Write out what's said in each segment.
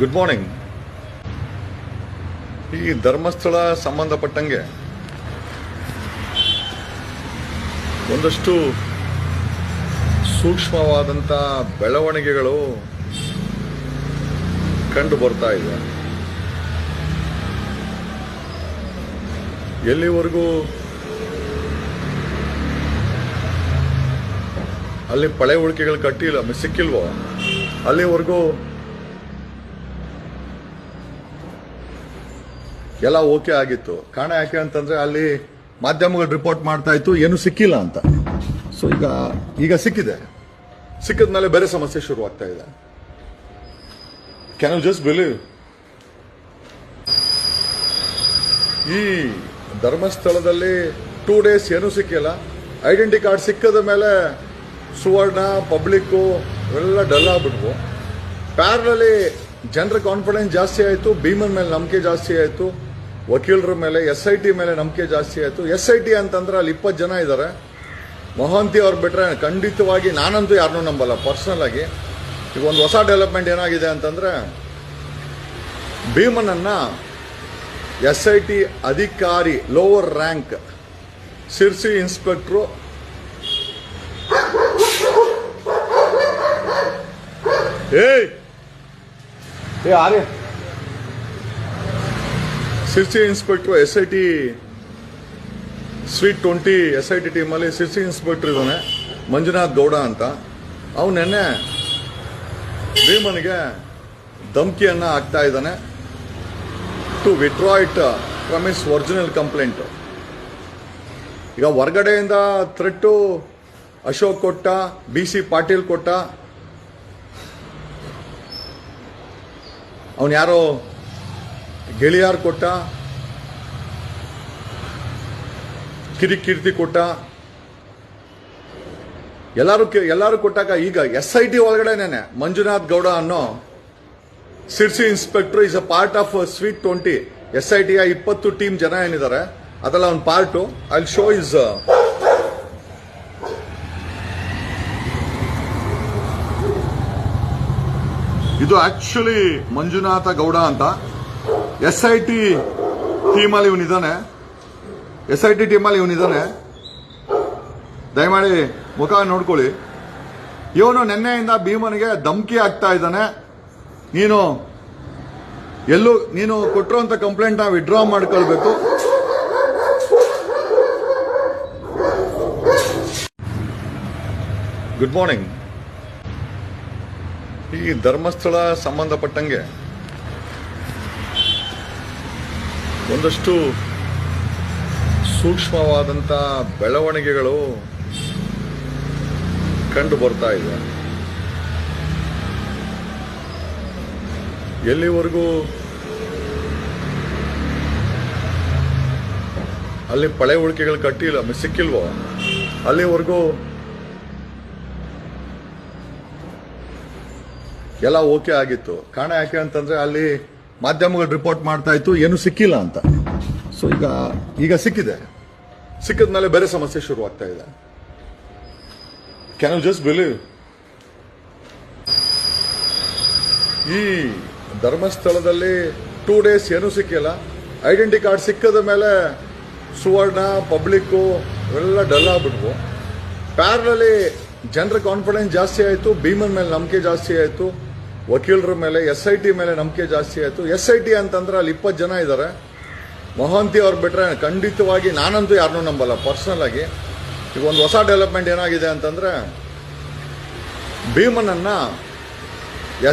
Good morning. ಈ ಧರ್ಮಸ್ಥಳ ಸಂಬಂಧಪಟ್ಟಂಗೆ ಒಂದಷ್ಟು ಸೂಕ್ಷ್ಮವಾದಂಥ ಬೆಳವಣಿಗೆಗಳು ಕಂಡು ಬರ್ತಾ ಇದೆ. ಎಲ್ಲಿವರೆಗೂ ಅಲ್ಲಿ ಪಳೆ ಉಳಿಕೆಗಳು ಕಟ್ಟಿಲ್ಲ ಸಿಕ್ಕಿಲ್ವೋ ಅಲ್ಲಿವರೆಗೂ ಎಲ್ಲ ಓಕೆ ಆಗಿತ್ತು. ಕಾರಣ ಯಾಕೆ ಅಂತಂದ್ರೆ ಅಲ್ಲಿ ಮಾಧ್ಯಮಗಳು ರಿಪೋರ್ಟ್ ಮಾಡ್ತಾ ಇತ್ತು ಏನು ಸಿಕ್ಕಿಲ್ಲ ಅಂತ. ಸೊ ಈಗ ಸಿಕ್ಕಿದೆ. ಸಿಕ್ಕಿದ ಮೇಲೆ ಬೇರೆ ಸಮಸ್ಯೆ ಶುರುವಾಗ್ತಾ ಇದೆ. Can you just believe? ಈ ಧರ್ಮಸ್ಥಳದಲ್ಲಿ 2 days ಏನೂ ಸಿಕ್ಕಿಲ್ಲ. ಐಡೆಂಟಿ ಕಾರ್ಡ್ ಸಿಕ್ಕದ ಮೇಲೆ ಸುವರ್ಣ ಪಬ್ಲಿಕ್ಕು ಎಲ್ಲ ಡಲ್ ಆಗ್ಬಿಟ್ವು. ಪ್ಯಾರಲಲ್ಲಿ ಜನರ ಕಾನ್ಫಿಡೆನ್ಸ್ ಜಾಸ್ತಿ ಆಯಿತು, ಭೀಮನ್ ಮೇಲೆ ನಂಬಿಕೆ ಜಾಸ್ತಿ ಆಯಿತು, ವಕೀಲರ ಮೇಲೆ SIT ಮೇಲೆ ನಂಬಿಕೆ ಜಾಸ್ತಿ ಆಯಿತು. SIT ಅಂತಂದ್ರೆ ಅಲ್ಲಿ 20 ಜನ ಇದ್ದಾರೆ. ಮೊಹಂತಿ ಅವ್ರು ಬಿಟ್ರೆ ಖಂಡಿತವಾಗಿ ನಾನಂತೂ ಯಾರನ್ನೂ ನಂಬಲ್ಲ ಪರ್ಸನಲ್ ಆಗಿ. ಈಗ ಒಂದು ಹೊಸ ಡೆವಲಪ್ಮೆಂಟ್ ಏನಾಗಿದೆ ಅಂತಂದ್ರೆ ಭೀಮನನ್ನ SIT ಅಧಿಕಾರಿ lower rank Sirsi inspector Arya Sirsi inspector SIT ಸ್ವೀಟ್ 20 SIT ಟೀಮಲ್ಲಿ ಸಿರ್ಸಿ ಇನ್ಸ್ಪೆಕ್ಟರ್ ಇದ್ದಾನೆ ಮಂಜುನಾಥ್ ಗೌಡ ಅಂತ. ಅವನು ನೆನ್ನೆ ಭೀಮನಿಗೆ ಧಮಕಿಯನ್ನ ಹಾಕ್ತಾ ಇದ್ದಾನೆ to withdraw it from his original complaint. ಈಗ ಹೊರಗಡೆಯಿಂದ ಥ್ರೆಟ್ಟು ಅಶೋಕ್ ಕೊಟ್ಟ, BC ಪಾಟೀಲ್ ಕೊಟ್ಟ, ಅವನು ಯಾರೋ ಗೆಳೆಯಾರ್ ಕೊಟ್ಟ, ಕಿರಿಕೀರ್ತಿ ಕೊಟ್ಟ, ಎಲ್ಲರೂ ಕೊಟ್ಟಾಗ ಈಗ SIT ಒಳಗಡೆನೆ ಮಂಜುನಾಥ್ ಗೌಡ ಅನ್ನೋ Sirsi inspector is a part of sweet 20 SIT 20 team ಜನ ಏನಿದ್ದಾರೆ ಅದೆಲ್ಲ ಒಂದು ಪಾರ್ಟು. ಐ ಶೋ ಇಸ್ ಇದು ಆಕ್ಚುಲಿ ಮಂಜುನಾಥ ಗೌಡ ಅಂತ SIT ಟೀಮಲ್ಲಿ ಇವನಿದ್ದಾನೆ. SIT ಟೀಮಲ್ಲಿ ಇವನಿದ್ದಾನೆ. ದಯಮಾಡಿ ಮುಖ ನೋಡ್ಕೊಳ್ಳಿ. ಇವನು ನಿನ್ನೆಯಿಂದ ಭೀಮನಿಗೆ ಧಮಕಿ ಆಗ್ತಾ ಇದ್ದಾನೆ. ನೀನು ಕೊಟ್ಟಿರುವಂತ ಕಂಪ್ಲೇಂಟ್ ನ ವಿಡ್ರಾ ಮಾಡ್ಕೊಳ್ಬೇಕು. Good morning. ಈ ಧರ್ಮಸ್ಥಳ ಸಂಬಂಧಪಟ್ಟಂಗೆ ಒಂದಷ್ಟು ಸೂಕ್ಷ್ಮವಾದಂಥ ಬೆಳವಣಿಗೆಗಳು ಕಂಡು ಬರ್ತಾ ಇದೆ. ಎಲ್ಲಿವರೆಗೂ ಅಲ್ಲಿ ಪಳೆ ಉಳಿಕೆಗಳು ಕಟ್ಟಿಲ್ಲ ಸಿಕ್ಕಿಲ್ವೋ ಅಲ್ಲಿವರೆಗೂ ಎಲ್ಲ ಓಕೆ ಆಗಿತ್ತು. ಕಾರಣ ಯಾಕೆ ಅಂತಂದ್ರೆ ಅಲ್ಲಿ ಮಾಧ್ಯಮಗಳು ರಿಪೋರ್ಟ್ ಮಾಡ್ತಾ ಇತ್ತು ಏನು ಸಿಕ್ಕಿಲ್ಲ ಅಂತ. ಸೊ ಈಗ ಸಿಕ್ಕಿದೆ. ಸಿಕ್ಕಿದ ಮೇಲೆ ಬೇರೆ ಸಮಸ್ಯೆ ಶುರುವಾಗ್ತಾ ಇದೆ. Can you just believe? ಈ ಧರ್ಮಸ್ಥಳದಲ್ಲಿ 2 days ಏನೂ ಸಿಕ್ಕಿಲ್ಲ. ಐಡೆಂಟಿ ಕಾರ್ಡ್ ಸಿಕ್ಕದ ಮೇಲೆ ಸುವರ್ಣ ಪಬ್ಲಿಕ್ಕು ಎಲ್ಲ ಡಲ್ ಆಗ್ಬಿಟ್ವು. ಪ್ಯಾರಲಲ್ಲಿ ಜನರ ಕಾನ್ಫಿಡೆನ್ಸ್ ಜಾಸ್ತಿ ಆಯಿತು, ಭೀಮನ್ ಮೇಲೆ ನಂಬಿಕೆ ಜಾಸ್ತಿ ಆಯಿತು, ವಕೀಲರ ಮೇಲೆ SIT ಮೇಲೆ ನಂಬಿಕೆ ಜಾಸ್ತಿ ಆಯಿತು. SIT ಅಂತಂದ್ರೆ ಅಲ್ಲಿ 20 ಜನ ಇದ್ದಾರೆ. ಮೊಹಂತಿ ಅವ್ರು ಬಿಟ್ರೆ ಖಂಡಿತವಾಗಿ ನಾನಂತೂ ಯಾರನ್ನೂ ನಂಬಲ್ಲ ಪರ್ಸನಲ್ ಆಗಿ. ಈಗ ಒಂದು ಹೊಸ ಡೆವಲಪ್ಮೆಂಟ್ ಏನಾಗಿದೆ ಅಂತಂದ್ರೆ ಭೀಮನನ್ನ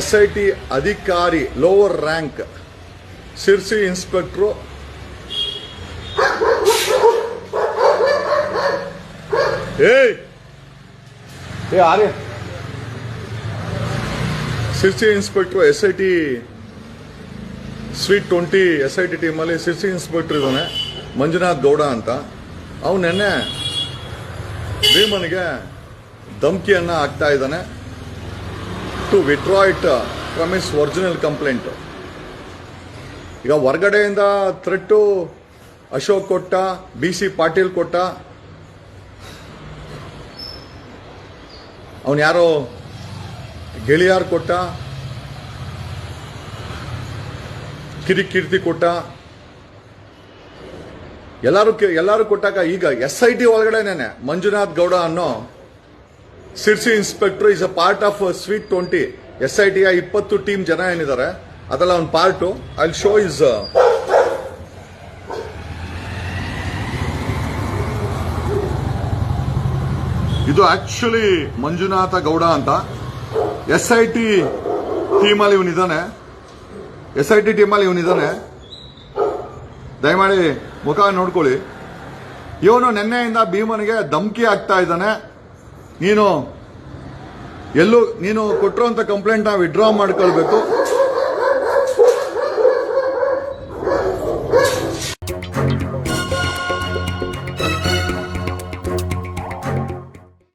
SIT ಅಧಿಕಾರಿ lower rank Sirsi inspector Arya Sirsi inspector SIT ಸ್ವೀಟ್ 20 SIT ಟೀಮಲ್ಲಿ ಸಿರ್ಸಿ ಇನ್ಸ್ಪೆಕ್ಟರ್ ಇದ್ದಾನೆ ಮಂಜುನಾಥ್ ಗೌಡ ಅಂತ. ಅವನು ನೆನ್ನೆ ಭೀಮನಿಗೆ ಧಮಕಿಯನ್ನ ಹಾಕ್ತಾ ಇದ್ದಾನೆ to withdraw it from his original complaint. ಈಗ ಹೊರಗಡೆಯಿಂದ ಥ್ರೆಟ್ಟು ಅಶೋಕ್ ಕೊಟ್ಟ, BC ಪಾಟೀಲ್ ಕೊಟ್ಟ, ಅವನು ಯಾರೋ ಗೆಳೆಯಾರ್ ಕೊಟ್ಟ, ಕಿರಿಕೀರ್ತಿ ಕೊಟ್ಟ. ಎಲ್ಲರೂ ಕೊಟ್ಟಾಗ ಈಗ SIT ಒಳಗಡೆನೆ ಮಂಜುನಾಥ್ ಗೌಡ ಅನ್ನೋ Sirsi inspector is a part of sweet 20. SIT 20 team ಜನ ಏನಿದ್ದಾರೆ ಅದೆಲ್ಲ ಒಂದು ಪಾರ್ಟು. ಐ ಶೋ ಇಸ್ ಇದು ಆಕ್ಚುಲಿ ಮಂಜುನಾಥ ಗೌಡ ಅಂತ SIT ಟೀಮಲ್ಲಿ ಇವನಿದ್ದಾನೆ. SIT ಟೀಮಲ್ಲಿ ಇವನಿದ್ದಾನೆ. ದಯಮಾಡಿ ಮುಖ ನೋಡ್ಕೊಳ್ಳಿ. ಇವನು ನಿನ್ನೆಯಿಂದ ಭೀಮನಿಗೆ ಧಮಕಿ ಆಗ್ತಾ ಇದ್ದಾನೆ. ನೀನು ಕೊಟ್ಟಿರುವಂತ ಕಂಪ್ಲೇಂಟ್ ವಿಡ್ರಾ ಮಾಡ್ಕೊಳ್ಬೇಕು,